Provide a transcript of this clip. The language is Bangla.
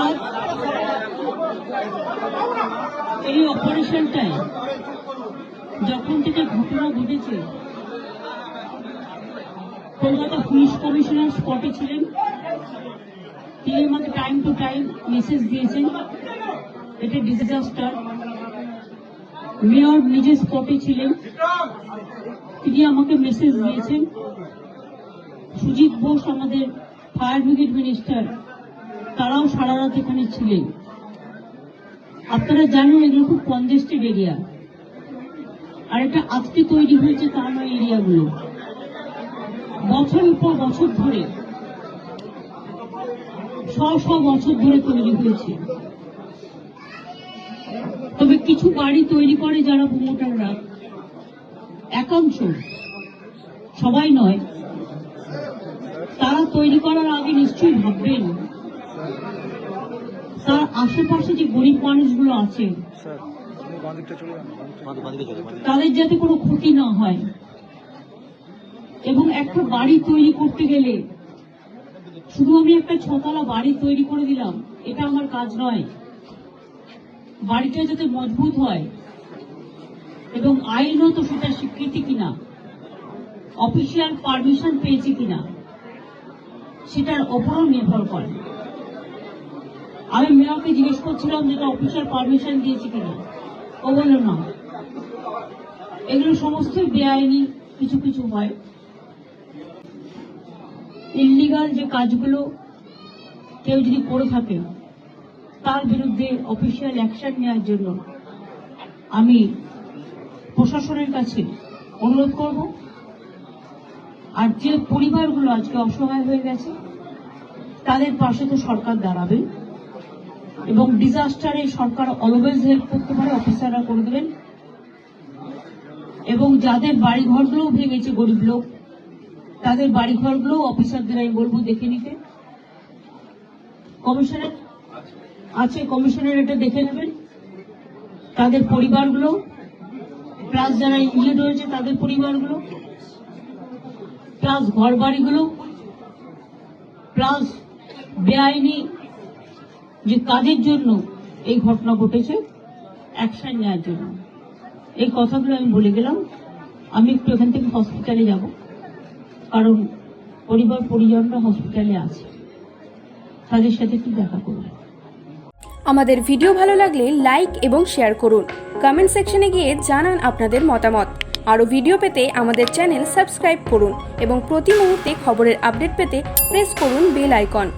ধন্যবাদ। এই অপারেশনটায় যখন থেকে ঘটনা ঘটেছে, কলকাতা পুলিশ কমিশনার স্পটে ছিলেন। তিনি আমাকে টাইম টু টাইম মেসেজ দিয়েছেন এটা ডিজাস্টার। মেয়র নিজে স্পটে ছিলেন, তিনি আমাকে মেসেজ দিয়েছেন। সুজিত বোস আমাদের ফায়ার ব্রিগেড মিনিস্টার, তারাও সারা রাত এখানে ছিলেন। আপনারা জানেন এগুলো খুব কনজেস্টেড এরিয়া, আর এটা আজকে তৈরি হয়েছে তা নয়। এরিয়াগুলো বছরের পর বছর ধরে, শ বছর ধরে তৈরি হয়েছে। তবে কিছু বাড়ি তৈরি করে যারা প্রমোটাররা, একাংশ, সবাই নয়, তারা তৈরি করার আগে নিশ্চয়ই ভাববেন তার আশেপাশে যে গরিব মানুষগুলো আছে তাদের যাতে কোনো ক্ষতি না হয়। এবং একটা বাড়ি তৈরি করতে গেলে শুধু আমি একটা 6 তলা বাড়ি তৈরি করে দিলাম, এটা আমার কাজ নয়। বাড়িটা যাতে মজবুত হয় এবং আইনত সেটা স্বীকৃতি কিনা, অফিসিয়াল পারমিশন পেয়েছে কিনা, সেটার ওপরও নির্ভর করে। আমি মেয়রকে জিজ্ঞেস করছিলাম যেটা অফিসিয়াল পারমিশন দিয়েছে কিনা, ও বলল না। এগুলো সমস্তই বেআইনি কিছু কিছু হয়। ইল্লিগাল যে কাজগুলো কেউ যদি করে থাকে তার বিরুদ্ধে অফিসিয়াল অ্যাকশন নেওয়ার জন্য আমি প্রশাসনের কাছে অনুরোধ করব। আর যে পরিবারগুলো আজকে অসহায় হয়ে গেছে তাদের পাশে তো সরকার দাঁড়াবে, এবং ডিজাস্টারে সরকার অলওয়েজ হেল্প করতে পারে, অফিসাররা করে দেবেন। এবং যাদের বাড়িঘরগুলো ভেঙেছে গরিব লোক, তাদের বাড়িঘরগুলো অফিসারদের আমি বলবো দেখে নিতে। কমিশনার আছে, কমিশনার এটা দেখে নেবেন। তাদের পরিবারগুলো প্লাস যারা ইনজিউর্ড হয়েছে তাদের পরিবারগুলো, প্লাস ঘর বাড়িগুলো, প্লাস বেআইনি যে কাজের জন্য এই ঘটনা ঘটেছে অ্যাকশন নেওয়ার জন্য। এই কথাগুলো আমি বলে গেলাম। আমি একটু এখান থেকে হসপিটালে যাব, কারণ পরিবার পরিজনরা হসপিটালে আছে, তাদের সাথে একটু দেখা করব। আমাদের ভিডিও ভালো লাগলে লাইক এবং শেয়ার করুন। কমেন্ট সেকশনে গিয়ে জানান আপনাদের মতামত। আরও ভিডিও পেতে আমাদের চ্যানেল সাবস্ক্রাইব করুন এবং প্রতি মুহূর্তে খবরের আপডেট পেতে প্রেস করুন বেল আইকন।